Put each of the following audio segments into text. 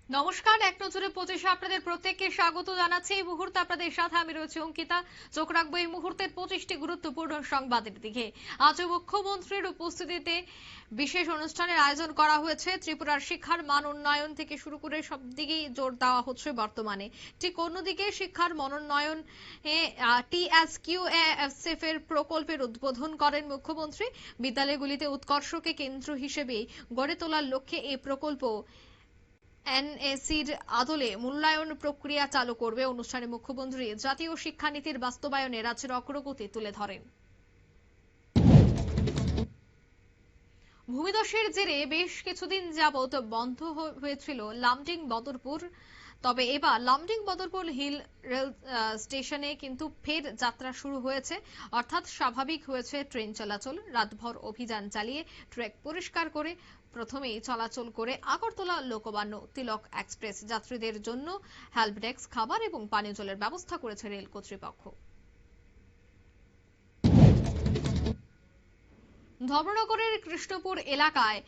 নমস্কার, এক নজরে 25 আপনাদের প্রত্যেককে স্বাগত জানাচ্ছি। এই মুহূর্তে আপনাদের সাথে আমি রয়েছি অঙ্কিতা। চোখ রাখবো এই মুহূর্তের 25টি গুরুত্বপূর্ণ সংবাদের দিকে। আজ মুখ্যমন্ত্রীর উপস্থিতিতে বিশেষ অনুষ্ঠানের আয়োজন করা হয়েছে। ত্রিপুরার শিক্ষার মান উন্নয়ন থেকে শুরু করে সব দিকেই জোর দেওয়া হচ্ছে বর্তমানে। ঠিক অন্যদিকে শিক্ষার মনোন্নয়ন TSQAFSF এর প্রকল্পের উদ্বোধন করেন মুখ্যমন্ত্রী। বিদ্যালয়গুলিতে উৎকর্ষকে কেন্দ্র হিসেবে গড়ে তোলার লক্ষ্যে এই প্রকল্প এনএসির আদলে মূল্যায়ন প্রক্রিয়া চালু করবে। অনুষ্ঠানে মুখ্যমন্ত্রী জাতীয় শিক্ষানীতির বাস্তবায়নে রাজ্যের অগ্রগতি তুলে ধরেন। ভূমিধসের জেরে বেশ কিছুদিন যাবত বন্ধ হয়েছিল লামডিং বদরপুর, তবে এবার লামডিং বদরপুর হিল রেল স্টেশনে কিন্তু ফের যাত্রা শুরু হয়েছে, অর্থাৎ স্বাভাবিক হয়েছে ট্রেন চলাচল। রাতভর অভিযান চালিয়ে ট্র্যাক পরিষ্কার করে প্রথমেই চলাচল করে আগরতলা লোকমান্য তিলক এক্সপ্রেস যাত্রীদের জন্য হেল্প ডেস্ক, খাবার এবং পানীয় জলের ব্যবস্থা করেছে রেল কর্তৃপক্ষ। ধর্মনগরের কৃষ্ণপুর এলাকায়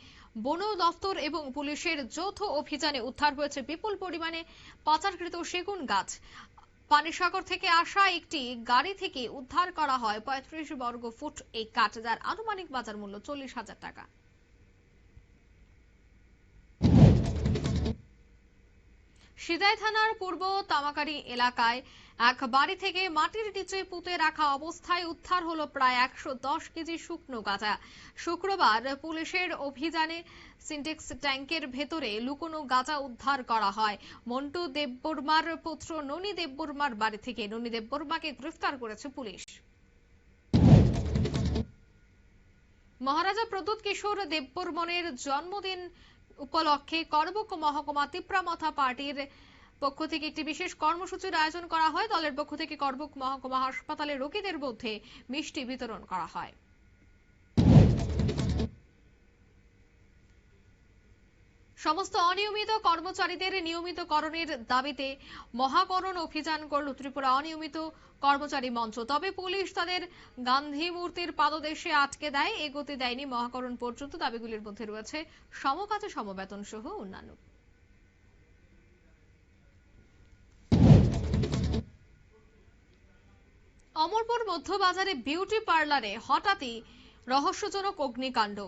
বন দফতর এবং পুলিশের যৌথ অভিযানে উদ্ধার হয়েছে বিপুল পরিমাণে পাচারকৃত সেগুন গাছ। পানিসাগর থেকে আসা একটি গাড়ি থেকে উদ্ধার করা হয় 35 বর্গ ফুট এই কাঠ, যার আনুমানিক বাজার মূল্য 40,000 টাকা। সিদাই থানার পূর্ব তামাকারি এলাকায় এক বাড়ি থেকে মাটির নিচে পুঁতে রাখা অবস্থায় উদ্ধার হলো প্রায় 110 কেজি শুকনো গাঁজা। শুক্রবার পুলিশের অভিযানে সিনটেক্স ট্যাঙ্কের ভেতরে লুকোনো গাঁজা উদ্ধার করা হয়। মন্টু দেববর্মার পুত্র ননী দেববর্মার বাড়ি থেকে। ননী দেববর্মাকে গ্রেফতার করেছে পুলিশ। মহারাজা প্রদ্যুৎ কিশোর দেববর্মনের জন্মদিন উপলক্ষে করবুক মহকুমা তিপ্রামথা পার্টির পক্ষ থেকে একটি বিশেষ কর্মসূচির আয়োজন করা হয়। দলের পক্ষ থেকে করবুক মহকুমা হাসপাতালে রোগীদের মধ্যে মিষ্টি বিতরণ করা হয়। সমস্ত অনিয়মিত কর্মচারীদের নিয়মিতকরণের দাবিতে মহাকরণ অভিযান করল ত্রিপুরা অনিয়মিত কর্মচারী মঞ্চ। তবে পুলিশ তাদের গান্ধী মূর্তির পাদদেশে আটকে দেয়, এগোতে দেয়নি মহাকরণ পর্যন্ত। দাবিগুলির মধ্যে রয়েছে সমকাজে সমবেতন সহ অন্যান্য। অমরপুর মধ্যবাজারে বিউটি পার্লারে হঠাৎই রহস্যজনক অগ্নিকাণ্ড।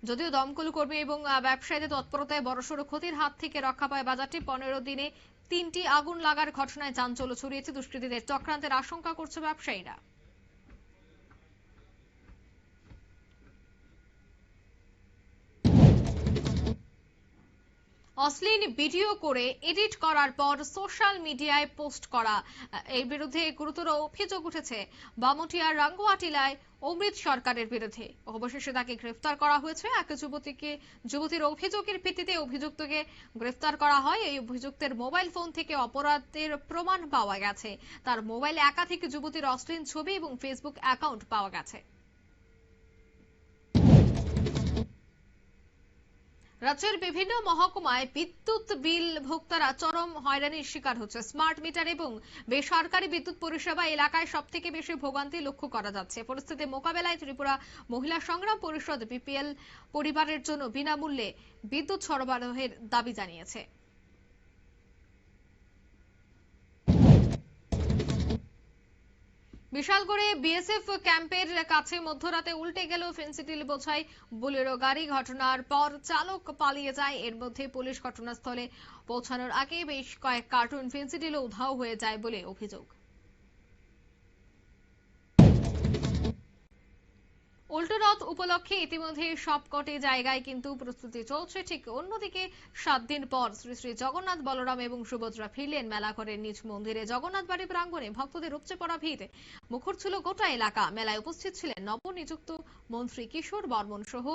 যদিও দমকল কর্মী এবং ব্যবসায়ীদের তৎপরতায় বড়সড় ক্ষতির হাত থেকে রক্ষা পায় বাজারটি। 15 দিনে 3টি আগুন লাগার ঘটনায় চাঞ্চল্য ছড়িয়েছে। দুষ্কৃতীদের চক্রান্তের আশঙ্কা করছে ব্যবসায়ীরা। অশ্লীল ভিডিও করে এডিট করার পর সোশ্যাল মিডিয়ায় পোস্ট করা, এর বিরুদ্ধে গুরুতর অভিযোগ উঠেছে বামুটিয়ার রাঙ্গুয়াটিলায় অমৃত সরকারের বিরুদ্ধে। অবশেষে তাকে গ্রেফতার করা হয়েছে। এক যুবতীর অভিযোগের ভিত্তিতে অভিযুক্তকে গ্রেফতার করা হয়। এই অভিযুক্তের মোবাইল ফোন থেকে অপরাধের প্রমাণ পাওয়া গেছে। তার মোবাইলে একাধিক যুবতীর অশ্লীল ছবি এবং ফেসবুক অ্যাকাউন্ট পাওয়া গেছে। রাজ্যের বিভিন্ন মহকুমায় বিদ্যুৎ বিল ভোক্তারা চরম হয়রানির শিকার হচ্ছে। স্মার্ট মিটার এবং বেসরকারি বিদ্যুৎ পরিষেবা এলাকায় সবথেকে বেশি ভোগান্তি লক্ষ্য করা যাচ্ছে। পরিস্থিতি মোকাবেলায় ত্রিপুরা মহিলা সংগ্রাম পরিষদ বিপিএল পরিবারের জন্য বিনামূল্যে বিদ্যুৎ সরবরাহের দাবি জানিয়েছে। বিশালগড়ে বিএসএফ ক্যাম্পের কাছে মধ্যরাতে উল্টে গেল ফেন্সিডিল বোঝাই বোলেরো গাড়ি। ঘটনার পর চালক পালিয়ে যায়। এর মধ্যে পুলিশ ঘটনাস্থলে পৌঁছানোর আগে বেশ কয়েক কার্টুন ফেন্সিডিলও উধাও হয়ে যায় বলে অভিযোগ। উল্টো রথ উপলক্ষে ইতিমধ্যে সবকটি জায়গায় কিন্তু প্রস্তুতি চলছে। ঠিক অন্যদিকে 7 দিন পর শ্রী শ্রী জগন্নাথ, বলরাম এবং সুভদ্রা ফিরলেন মেলাঘরের নিজ মন্দিরে। জগন্নাথ বাড়ি প্রাঙ্গণে ভক্তদের উপচে পড়া ভিড়, মুখর ছিল গোটা এলাকা। মেলায় উপস্থিত ছিলেন নবনিযুক্ত মন্ত্রী কিশোর বর্মন সহ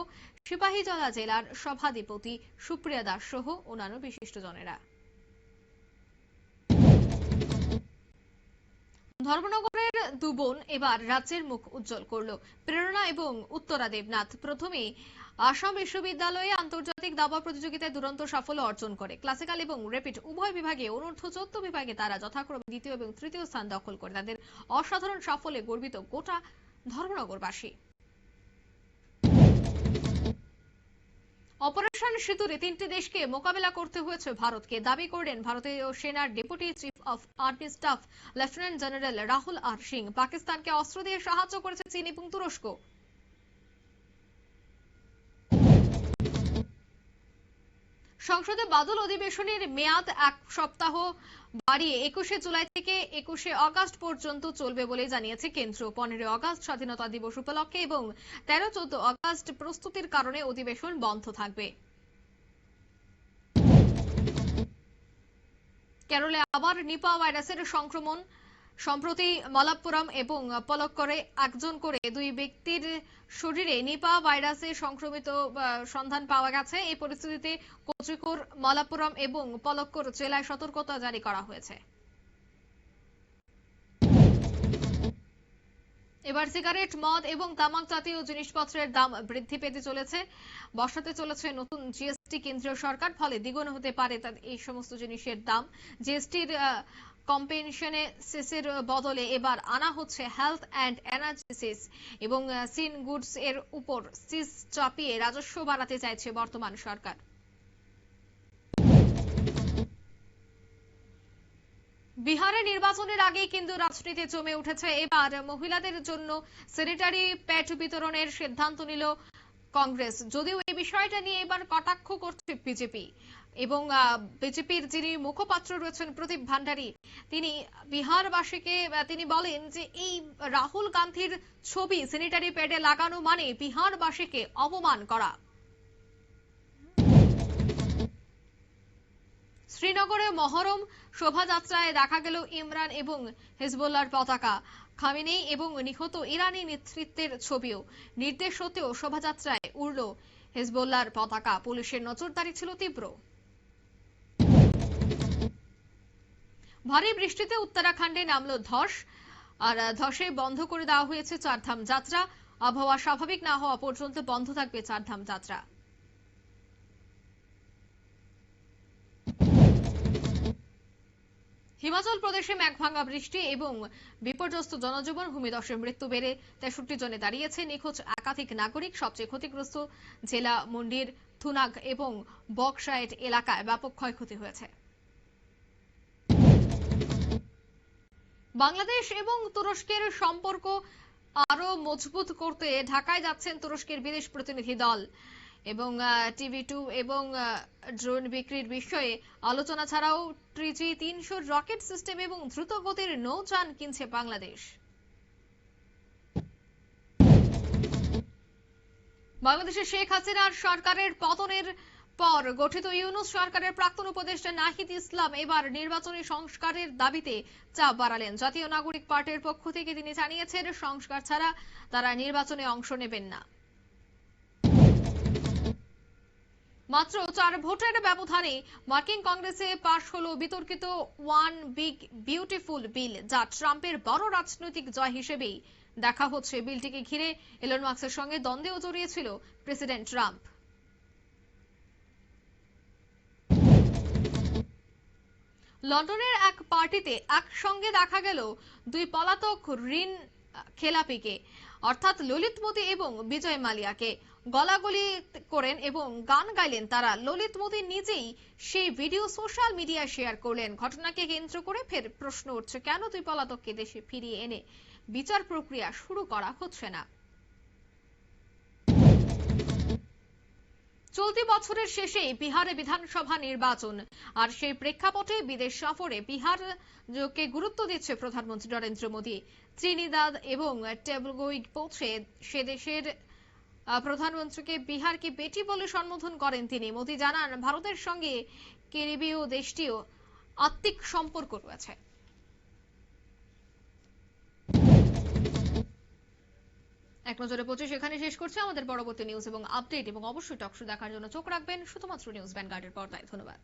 সিপাহীজলা জেলার সভাধিপতি সুপ্রিয়া দাস সহ অন্যান্য বিশিষ্টজনেরা। ধর্মনগরের দুবোন এবার রাজ্যের মুখ উজ্জ্বল করল। প্রেরণা এবং উত্তরা দেবনাথ প্রথমে আসাম বিশ্ববিদ্যালয়ে আন্তর্জাতিক দাবা প্রতিযোগিতায় দুরন্ত সাফল্য অর্জন করে। ক্লাসিক্যাল এবং র্যাপিড উভয় বিভাগে অনূর্ধ্ব 14 বিভাগে তারা যথাক্রমে দ্বিতীয় এবং তৃতীয় স্থান দখল করে। তাদের অসাধারণ সাফল্যে গর্বিত গোটা ধর্মনগরবাসী। অপারেশন সিঁদুরে 3টি দেশকে মোকাবেলা করতে হয়েছে ভারতকে, দাবি করলেন ভারতীয় সেনার deputy chief of army staff lieutenant general Rahul R Singh. পাকিস্তানকে অস্ত্র দিয়ে সাহায্য করেছে চীন এবং তুরস্ক। সংসদে বাদল অধিবেশনের মেয়াদ 1 সপ্তাহ বাড়িয়ে 21শে জুলাই থেকে 21শে আগস্ট পর্যন্ত চলবে বলে জানিয়েছে কেন্দ্র। 15 আগস্ট স্বাধীনতা দিবস উপলক্ষে এবং 13-14 আগস্ট প্রস্তুতির কারণে অধিবেশন বন্ধ থাকবে। কেরলে আবার নিপা ভাইরাসের সংক্রমণ। সম্প্রতি মালাপ্পুরম এবং পলক্করে একজন করে 2 ব্যক্তির শরীরে নিপা ভাইরাসে সংক্রমিত সন্ধান পাওয়া গেছে। এই পরিস্থিতিতে কোঝিকোড, মালাপ্পুরম এবং পলক্কর জেলায় সতর্কতা জারি করা হয়েছে। এবার সিগারেট, মদ এবং তামাক জাতীয় জিনিসপত্রের দাম বৃদ্ধি পেতে চলেছে। বসাতে চলেছে নতুন জিএসটি কেন্দ্রীয় সরকার, ফলে দ্বিগুণ হতে পারে এই সমস্ত জিনিসের দাম। জিএসটির কম্পেনশনে সেসের বদলে এবার আনা হচ্ছে হেলথ অ্যান্ড এনার্জি সেস এবং সিন গুডস এর উপর সিস চাপিয়ে রাজস্ব বাড়াতে চাইছে বর্তমান সরকার। বিহারে নির্বাচনের আগে কিন্তু রাজনীতি জমে উঠেছে। এবার মহিলাদের জন্য স্যানিটারি প্যাড বিতরণের সিদ্ধান্ত নিল কংগ্রেস, যদিও এই বিষয়টা নিয়ে এবার কটাক্ষ করছে বিজেপি এবং বিজেপির যিনি মুখপাত্র রয়েছেন প্রদীপ ভান্ডারী, তিনি বিহারবাসীকে তিনি বলেন যে এই রাহুল গান্ধীর ছবি স্যানিটারি প্যাডে লাগানো মানে বিহারবাসীকে অপমান করা। শ্রীনগরে মহরম শোভাযাত্রায় দেখা গেল ইমরান এবং হিজবুল্লাহর পতাকা, খামেনেই এবং নিহত ইরানি নেতৃত্বের ছবিও। নির্দেশ সত্ত্বেও শোভাযাত্রায় উড়ল হিজবুল্লাহর পতাকা। পুলিশের নজরদারি ছিল তীব্র। ভারী বৃষ্টিতে উত্তরাখণ্ডে নামল ধস, আর ধসে বন্ধ করে দেওয়া হয়েছে চারধাম যাত্রা। আবহাওয়া স্বাভাবিক না হওয়া পর্যন্ত বন্ধ থাকবে চারধাম যাত্রা। হিমাচল প্রদেশে মেঘভাঙা বৃষ্টি এবং বিপর্যস্ত জনজীবন, ভূমিধসে মৃত্যু বেড়ে 63 জনে দাঁড়িয়েছে। নিখোঁজ একাধিক নাগরিক। সবচেয়ে ক্ষতিগ্রস্ত জেলা মন্ডির, থুনাগ এবং বকসাইট এলাকায় ব্যাপক ক্ষয়ক্ষতি হয়েছে। বাংলাদেশ এবং তুরস্কের সম্পর্ক আরো মজবুত করতে ঢাকায় যাচ্ছেন তুরস্কের বিদেশ প্রতিনিধি দল এবং টিভি2 এবং ড্রোন বিক্রির বিষয়ে আলোচনা ছাড়াও TG-300 রকেট সিস্টেম এবং দ্রুতগতির নৌযান কিনছে বাংলাদেশ। বাংলাদেশে শেখ হাসিনার সরকারের পতনের পর গঠিত ইউনূস সরকারের প্রাক্তন উপদেষ্টা নাহিদ ইসলাম এবার নির্বাচনী সংস্কারের দাবিতে চাপ বাড়ালেন। জাতীয় নাগরিক পার্টির পক্ষ থেকে তিনি জানিয়েছেন, সংস্কার ছাড়া তারা নির্বাচনে অংশ নেবেন না। মাত্র 4 ভোটের ব্যবধানে মার্কিন কংগ্রেসে পাশ হলো বিতর্কিত ওয়ান বিগ বিউটিফুল বিল, যা ট্রাম্পের বড় রাজনৈতিক জয় হিসেবেই দেখা হচ্ছে। বিলটিকে ঘিরে এলন মাস্কের সঙ্গে দ্বন্দ্বেও জড়িয়েছিল প্রেসিডেন্ট ট্রাম্প। লন্ডনের এক পার্টিতে একসঙ্গে দেখা গেল 2 পলাতক ঋণ খেলাপিকে, অর্থাৎ ললিতমোদী এবং বিজয় মালিয়াকে। গলাগলি করেন এবং গান গাইলেন তারা। ললিতমোদী নিজেই সেই ভিডিও সোশ্যাল মিডিয়ায় শেয়ার করলেন। ঘটনাকে কেন্দ্র করে ফের প্রশ্ন উঠছে, কেন 2 পলাতককে দেশে ফিরিয়ে এনে বিচার প্রক্রিয়া শুরু করা হচ্ছে না। চলতি বছরের শেষে বিহারে বিধানসভা নির্বাচন, আর সেই প্রেক্ষাপটে বিদেশ সফরে বিহারকে গুরুত্ব দিচ্ছে প্রধানমন্ত্রী নরেন্দ্র মোদী। ত্রিনিদাদ এবং টবেগোয় পৌঁছে সে দেশের প্রধানমন্ত্রীকে বিহারকে বেটি বলে সম্বোধন করেন তিনি। মোদী জানান, ভারতের সঙ্গে ক্যারিবীয় দেশটিও আত্মিক সম্পর্ক রয়েছে। এক নজরে 25 এখানে শেষ করছে। আমাদের পরবর্তী নিউজ এবং আপডেট এবং অবশ্যই টকশো দেখার জন্য চোখ রাখবেন শুধুমাত্র নিউজ ভ্যানগার্ডের পর্দায়। ধন্যবাদ।